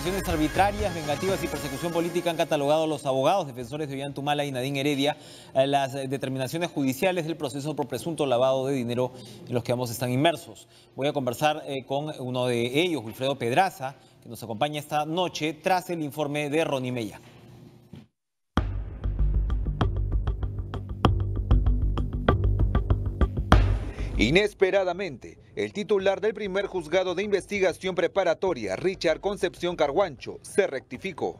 Decisiones arbitrarias, vengativas y persecución política han catalogado los abogados defensores de Ollanta y Nadine Heredia las determinaciones judiciales del proceso por presunto lavado de dinero en los que ambos están inmersos. Voy a conversar con uno de ellos, Wilfredo Pedraza, que nos acompaña esta noche tras el informe de Ronnie Mella. Inesperadamente, el titular del primer juzgado de investigación preparatoria, Richard Concepción Carguancho, se rectificó.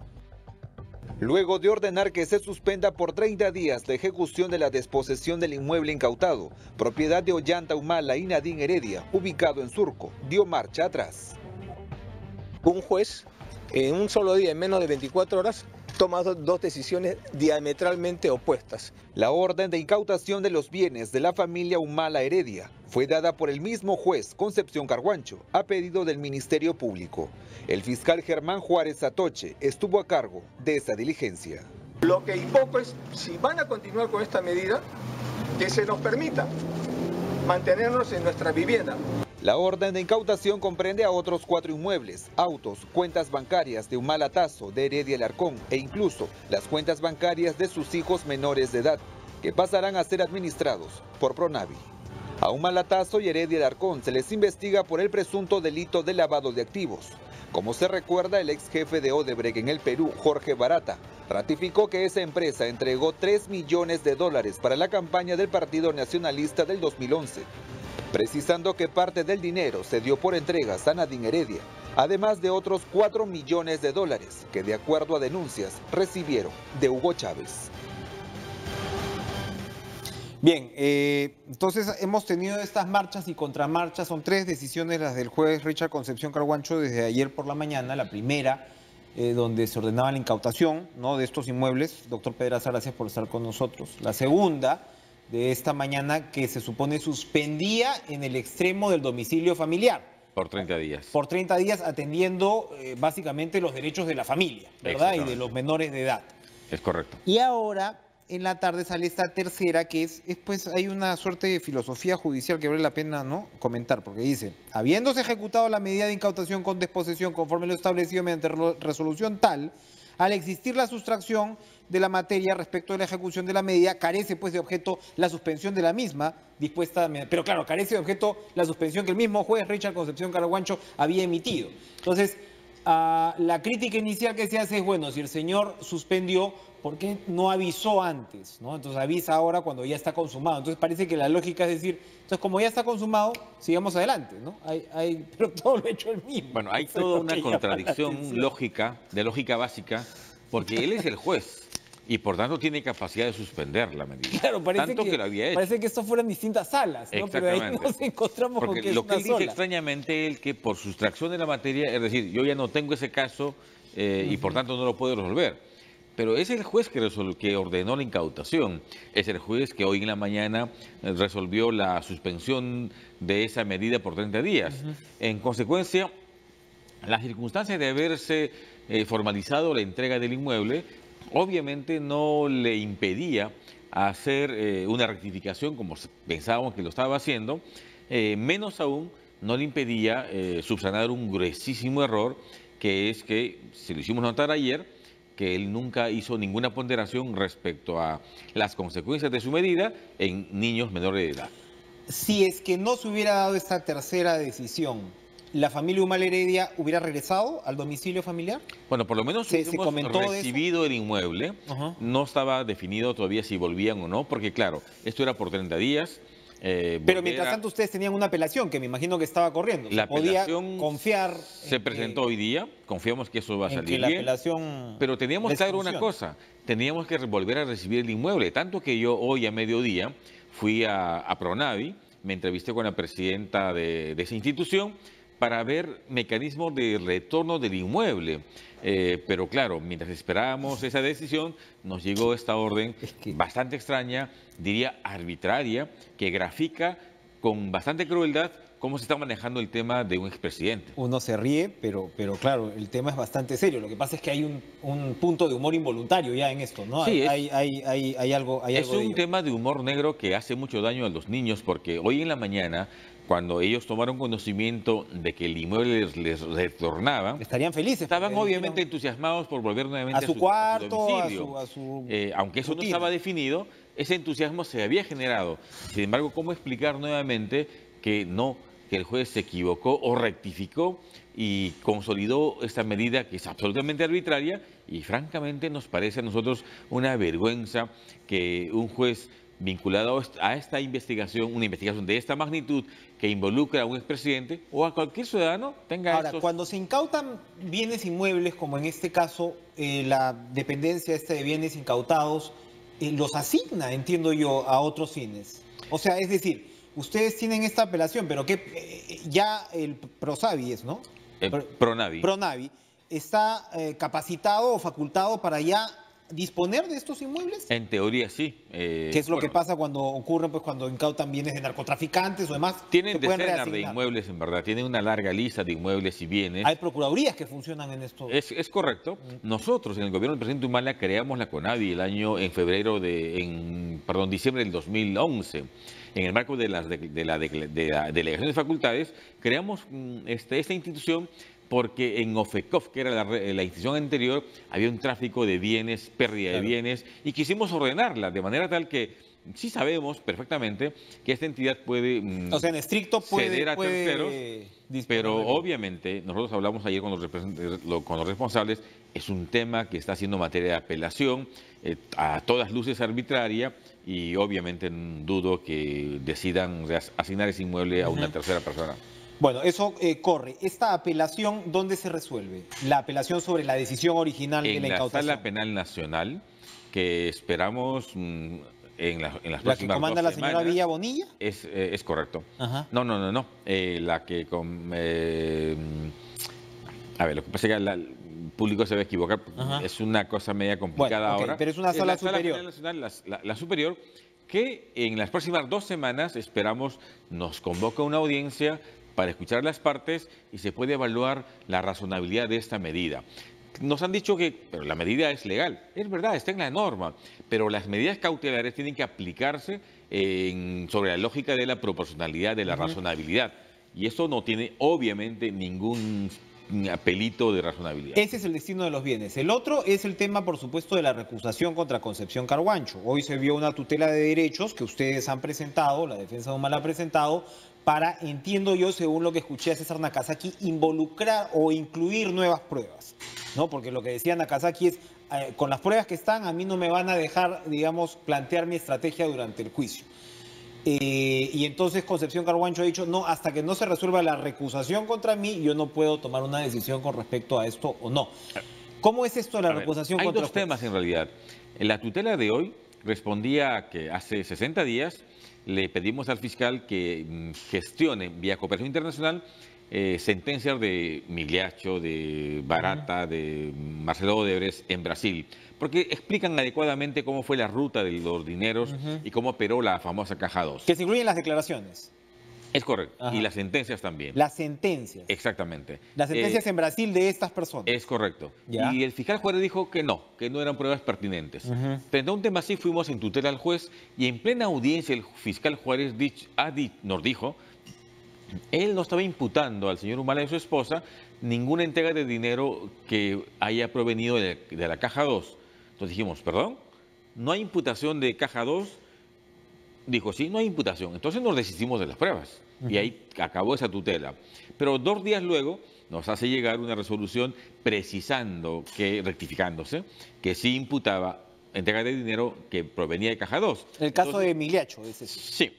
Luego de ordenar que se suspenda por 30 días la ejecución de la desposesión del inmueble incautado, propiedad de Ollanta Humala y Nadine Heredia, ubicado en Surco, dio marcha atrás. Un juez, en un solo día, en menos de 24 horas, toma dos decisiones diametralmente opuestas. La orden de incautación de los bienes de la familia Humala Heredia fue dada por el mismo juez Concepción Carguancho a pedido del Ministerio Público. El fiscal Germán Juárez Atoche estuvo a cargo de esa diligencia. Lo que invoco es, si van a continuar con esta medida, que se nos permita mantenernos en nuestra vivienda. La orden de incautación comprende a otros 4 inmuebles, autos, cuentas bancarias de Humala Tazo, de Heredia Alarcón e incluso las cuentas bancarias de sus hijos menores de edad, que pasarán a ser administrados por Pronavi. A Humala Tazo y Heredia Alarcón se les investiga por el presunto delito de lavado de activos. Como se recuerda, el ex jefe de Odebrecht en el Perú, Jorge Barata, ratificó que esa empresa entregó $3 millones para la campaña del Partido Nacionalista del 2011. Precisando que parte del dinero se dio por entregas a Nadine Heredia, además de otros $4 millones que, de acuerdo a denuncias, recibieron de Hugo Chávez. Bien, entonces hemos tenido estas marchas y contramarchas, son 3 decisiones las del juez Richard Concepción Carguancho desde ayer por la mañana. La primera, donde se ordenaba la incautación, ¿no?, de estos inmuebles. Doctor Pedraza, gracias por estar con nosotros. La segunda, de esta mañana, que se supone suspendía en el extremo del domicilio familiar. Por 30 días. Por 30 días atendiendo básicamente los derechos de la familia, ¿verdad? Y de los menores de edad. Es correcto. Y ahora, en la tarde, sale esta tercera, que es pues hay una suerte de filosofía judicial que vale la pena, ¿no?, comentar, porque dice: habiéndose ejecutado la medida de incautación con desposesión conforme lo establecido mediante resolución tal, al existir la sustracción de la materia respecto de la ejecución de la medida, carece pues de objeto la suspensión de la misma dispuesta, pero claro, carece de objeto la suspensión que el mismo juez Richard Concepción Carguancho había emitido. Entonces, la crítica inicial que se hace es, bueno, si el señor suspendió, ¿por qué no avisó antes, ¿no? Entonces avisa ahora cuando ya está consumado. Entonces parece que la lógica es decir, entonces como ya está consumado, sigamos adelante, ¿no? Pero todo lo ha hecho él mismo. Bueno, hay toda una contradicción lógica básica, porque él es el juez y por tanto tiene capacidad de suspender la medida. Claro, parece tanto que lo había hecho. Parece que esto fueran distintas salas, ¿no? Pero ahí nos encontramos porque con que es lo que una él dice sola. extrañamente él que por sustracción de la materia, es decir, yo ya no tengo ese caso y por tanto no lo puedo resolver. Pero es el juez que ordenó la incautación, es el juez que hoy en la mañana resolvió la suspensión de esa medida por 30 días. En consecuencia, las circunstancias de haberse formalizado la entrega del inmueble, obviamente no le impedía hacer una rectificación como pensábamos que lo estaba haciendo, menos aún no le impedía subsanar un gruesísimo error, que es que, se lo hicimos notar ayer, que él nunca hizo ninguna ponderación respecto a las consecuencias de su medida en niños menores de edad. Si es que no se hubiera dado esta tercera decisión, ¿la familia Humala Heredia hubiera regresado al domicilio familiar? Bueno, por lo menos ¿Se hemos comentó recibido el inmueble. No estaba definido todavía si volvían o no, porque claro, esto era por 30 días. Pero mientras tanto ustedes tenían una apelación que me imagino que estaba corriendo. La apelación confiar se presentó hoy día, confiamos que eso va a salir la bien, apelación pero teníamos claro una cosa, teníamos que volver a recibir el inmueble, tanto que yo hoy a mediodía fui a Pronavi, me entrevisté con la presidenta de esa institución para ver mecanismos de retorno del inmueble. Pero claro, mientras esperábamos esa decisión, nos llegó esta orden bastante extraña, diría arbitraria, que grafica con bastante crueldad cómo se está manejando el tema de un expresidente. Uno se ríe, pero claro, el tema es bastante serio. Lo que pasa es que hay un punto de humor involuntario ya en esto, ¿no? Sí, hay algo es de un ello. tema de humor negro que hace mucho daño a los niños, porque hoy en la mañana, cuando ellos tomaron conocimiento de que el inmueble les retornaba, Estarían felices. estaban porque obviamente dijeron entusiasmados por volver nuevamente a su cuarto, domicilio. a su Aunque eso no rutina. estaba definido, ese entusiasmo se había generado. Sin embargo, ¿cómo explicar nuevamente que no, que el juez se equivocó o rectificó y consolidó esta medida que es absolutamente arbitraria? Y francamente nos parece a nosotros una vergüenza que un juez vinculado a esta investigación, una investigación de esta magnitud que involucra a un expresidente o a cualquier ciudadano, tenga Ahora, estos... cuando se incautan bienes inmuebles, como en este caso la dependencia de bienes incautados, los asigna, entiendo yo, a otros fines. O sea, es decir, ustedes tienen esta apelación, pero que ya el Prosavi es, ¿no? Pronavi. Pronavi está capacitado o facultado para ya disponer de estos inmuebles. En teoría sí. ¿Qué es lo que pasa cuando ocurre, pues cuando incautan bienes de narcotraficantes o demás? Tienen se pueden decenas de reasignar. inmuebles, en verdad. Tienen una larga lista de inmuebles y bienes. Hay procuradurías que funcionan en esto. Es correcto. Nosotros, en el gobierno del presidente Humala, creamos la CONAVI en diciembre del 2011. En el marco de la delegación de facultades, creamos esta institución porque en OFECOF, que era la institución anterior, había un tráfico de bienes, pérdida de bienes, y quisimos ordenarla de manera tal que sí sabemos perfectamente que esta entidad puede O sea, en estricto ceder a terceros, disponer pero de- obviamente, nosotros hablamos ayer con los responsables, es un tema que está siendo materia de apelación, a todas luces arbitraria, y obviamente dudo que decidan asignar ese inmueble a una tercera persona. Bueno, eso corre. ¿Esta apelación dónde se resuelve? La apelación sobre la decisión original de En la la incautación. Sala Penal Nacional, que esperamos en las ¿La que próximas comanda 2 la señora semanas. Villa Bonilla? Es correcto. Ajá. No. La que... a ver, lo que pasa es que el público se va a equivocar. Ajá. Es una cosa media complicada Bueno, ok, ahora. pero es una sala la Sala superior. Penal Nacional, la superior, que en las próximas 2 semanas, esperamos, nos convoca una audiencia para escuchar las partes y se puede evaluar la razonabilidad de esta medida. Nos han dicho que pero la medida es legal. Es verdad, está en la norma, pero las medidas cautelares tienen que aplicarse sobre la lógica de la proporcionalidad, de la razonabilidad. Y eso no tiene, obviamente, ningún apelito de razonabilidad. Ese es el destino de los bienes. El otro es el tema, por supuesto, de la recusación contra Concepción Carhuancho. Hoy se vio una tutela de derechos que ustedes han presentado, la defensa de Humala ha presentado, para, entiendo yo, según lo que escuché a César Nakazaki, involucrar o incluir nuevas pruebas, ¿no? Porque lo que decía Nakazaki es, con las pruebas que están, a mí no me van a dejar, digamos, plantear mi estrategia durante el juicio. Y entonces Concepción Carhuancho ha dicho, no, hasta que no se resuelva la recusación contra mí, yo no puedo tomar una decisión con respecto a esto o no. ¿Cómo es esto de la A ver, recusación hay contra dos temas en realidad. La tutela de hoy respondía a que hace 60 días le pedimos al fiscal que gestione vía cooperación internacional sentencias de Migliaccio, de Barata, de Marcelo Odebrecht en Brasil, porque explican adecuadamente cómo fue la ruta de los dineros y cómo operó la famosa Caja 2. Que se incluyen las declaraciones, Es correcto, Ajá. y las sentencias también. las sentencias. Exactamente. Las sentencias en Brasil de estas personas. Es correcto. Ya. Y el fiscal Juárez dijo que no eran pruebas pertinentes. Ujú. Frente a un tema así fuimos en tutela al juez y en plena audiencia el fiscal Juárez nos dijo, él no estaba imputando al señor Humala y a su esposa ninguna entrega de dinero que haya provenido de la Caja 2. Entonces dijimos, ¿perdón? ¿No hay imputación de Caja 2? Dijo, sí, no hay imputación. Entonces nos desistimos de las pruebas. Y ahí acabó esa tutela. Pero 2 días luego nos hace llegar una resolución precisando, rectificándose, que sí imputaba entrega de dinero que provenía de Caja 2. El caso Entonces, de Migliaccio, es ese. Sí.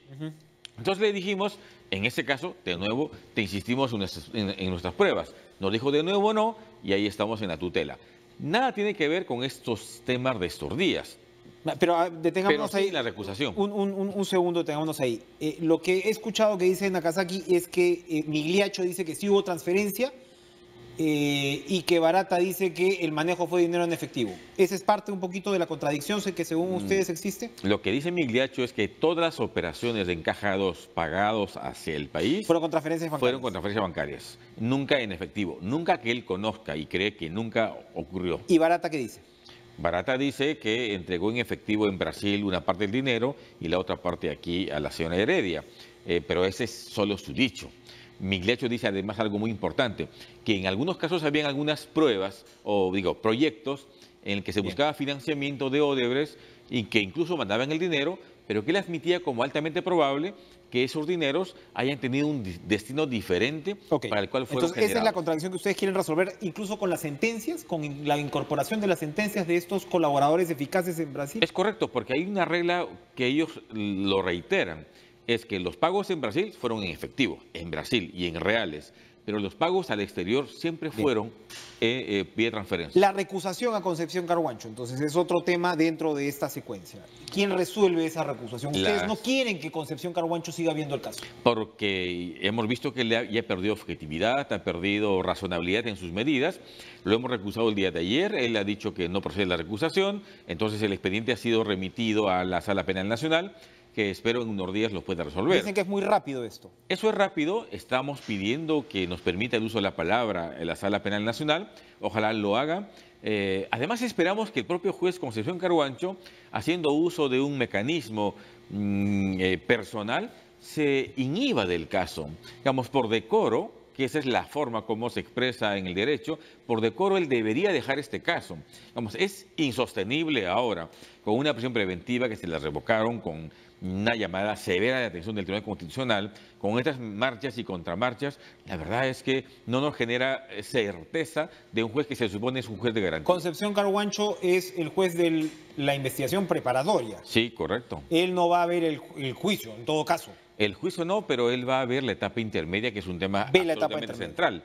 Entonces le dijimos, en ese caso, de nuevo, te insistimos en nuestras pruebas. Nos dijo de nuevo no, y ahí estamos en la tutela. Nada tiene que ver con estos temas de estos días, Pero pero detengámonos sí ahí. la recusación. Un segundo, detengámonos ahí. Lo que he escuchado que dice Nakazaki es que Migliaccio dice que sí hubo transferencia y que Barata dice que el manejo fue dinero en efectivo. ¿Esa es parte un poquito de la contradicción que según ustedes existe? Lo que dice Migliaccio es que todas las operaciones de Caja 2 pagados hacia el país fueron con transferencias bancarias. Fueron con transferencias bancarias, nunca en efectivo, nunca que él conozca y cree que nunca ocurrió. ¿Y Barata qué dice? Barata dice que entregó en efectivo en Brasil una parte del dinero y la otra parte aquí a la señora Heredia, pero ese es solo su dicho. Migliaccio dice además algo muy importante, que en algunos casos habían algunas pruebas, o digo, proyectos en el que se buscaba financiamiento de Odebrecht y que incluso mandaban el dinero, pero que él admitía como altamente probable que esos dineros hayan tenido un destino diferente para el cual fueron Entonces, esa es la generados. contradicción que ustedes quieren resolver, incluso con las sentencias, con la incorporación de las sentencias de estos colaboradores eficaces en Brasil. Es correcto, porque hay una regla que ellos lo reiteran, es que los pagos en Brasil fueron en efectivo, en Brasil y en reales, pero los pagos al exterior siempre fueron vía transferencia. La recusación a Concepción Carhuancho, entonces, es otro tema dentro de esta secuencia. ¿Quién resuelve esa recusación? Ustedes no quieren que Concepción Carhuancho siga viendo el caso. Porque hemos visto que ya perdió objetividad, ha perdido razonabilidad en sus medidas. Lo hemos recusado el día de ayer, él ha dicho que no procede la recusación, entonces el expediente ha sido remitido a la Sala Penal Nacional, que espero en unos días lo pueda resolver. Dicen que es muy rápido esto. Eso es rápido, estamos pidiendo que nos permita el uso de la palabra en la Sala Penal Nacional, ojalá lo haga. Además esperamos que el propio juez Concepción Carhuancho, haciendo uso de un mecanismo personal, se inhiba del caso. Digamos, por decoro, que esa es la forma como se expresa en el derecho, por decoro él debería dejar este caso. Vamos, es insostenible ahora, con una prisión preventiva que se la revocaron, con una llamada severa de atención del Tribunal Constitucional, con estas marchas y contramarchas, la verdad es que no nos genera certeza de un juez que se supone es un juez de garantía. Concepción Carhuancho es el juez de la investigación preparatoria. Sí, correcto. Él no va a ver el juicio, en todo caso. El juicio no, pero él va a ver la etapa intermedia, que es un tema absolutamente central.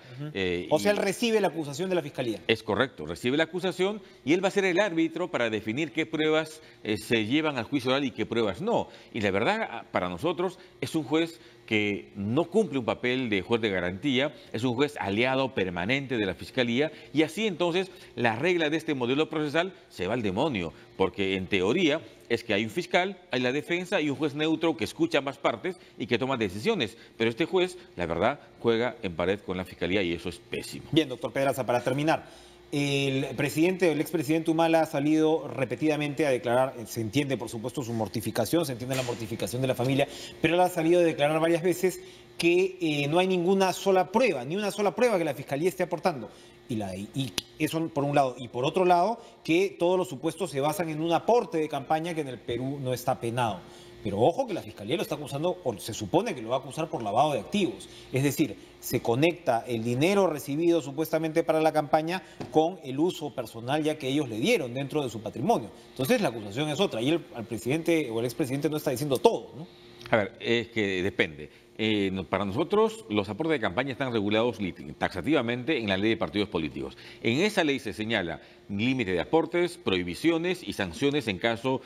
O sea, él recibe la acusación de la Fiscalía. Es correcto, recibe la acusación y él va a ser el árbitro para definir qué pruebas se llevan al juicio oral y qué pruebas no. Y la verdad, para nosotros, es un juez que no cumple un papel de juez de garantía, es un juez aliado permanente de la Fiscalía, y así entonces la regla de este modelo procesal se va al demonio, porque en teoría es que hay un fiscal, hay la defensa y un juez neutro que escucha ambas partes y que toma decisiones, pero este juez, la verdad, juega en pared con la Fiscalía y eso es pésimo. Bien, doctor Pedraza, para terminar, el expresidente Humala ha salido repetidamente a declarar, se entiende por supuesto su mortificación, se entiende la mortificación de la familia, pero él ha salido a declarar varias veces que no hay ninguna sola prueba, ni una sola prueba que la Fiscalía esté aportando. Y eso por un lado. Y por otro lado, que todos los supuestos se basan en un aporte de campaña que en el Perú no está penado. Pero ojo que la Fiscalía lo está acusando, o se supone que lo va a acusar por lavado de activos. Es decir, se conecta el dinero recibido supuestamente para la campaña con el uso personal ya que ellos le dieron dentro de su patrimonio. Entonces la acusación es otra. Y el presidente o el expresidente no está diciendo todo, ¿no? A ver, es que depende. Para nosotros, los aportes de campaña están regulados taxativamente en la ley de partidos políticos. En esa ley se señala límite de aportes, prohibiciones y sanciones en caso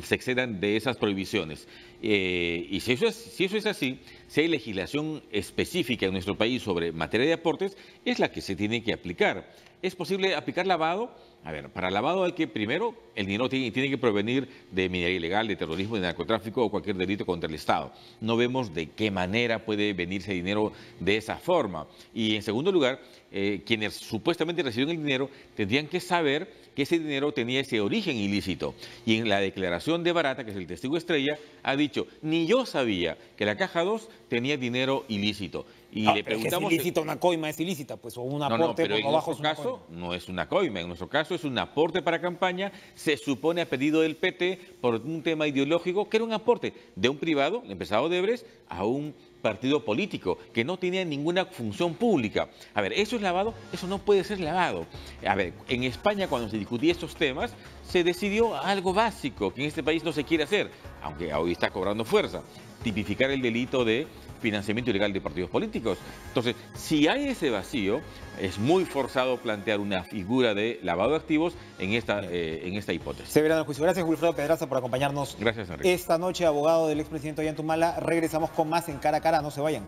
se excedan de esas prohibiciones. Y si eso es así, si hay legislación específica en nuestro país sobre materia de aportes, es la que se tiene que aplicar. ¿Es posible aplicar lavado? A ver, para lavado hay que, primero, el dinero tiene que provenir de minería ilegal, de terrorismo, de narcotráfico o cualquier delito contra el Estado. No vemos de qué manera puede venirse dinero de esa forma. Y en segundo lugar, quienes supuestamente recibieron el dinero tendrían que saber que ese dinero tenía ese origen ilícito. Y en la declaración de Barata, que es el testigo estrella, ha dicho, ni yo sabía que la Caja 2 tenía dinero ilícito. Y le preguntamos, es ilícita, una coima es ilícita, pues, o un aporte pero por en abajo nuestro caso no es una coima, en nuestro caso es un aporte para campaña, se supone a pedido del PT por un tema ideológico, que era un aporte de un privado, el empresario Odebrecht, a un partido político que no tenía ninguna función pública. A ver, ¿eso es lavado? Eso no puede ser lavado. A ver, en España cuando se discutía estos temas, se decidió algo básico que en este país no se quiere hacer, aunque hoy está cobrando fuerza, tipificar el delito de financiamiento ilegal de partidos políticos. Entonces, si hay ese vacío, es muy forzado plantear una figura de lavado de activos en esta hipótesis. Se verá en el juicio. Gracias, Wilfredo Pedraza, por acompañarnos. Gracias, Enrique. Esta noche, abogado del expresidente Ollanta Humala. Regresamos con más en Cara a Cara. No se vayan.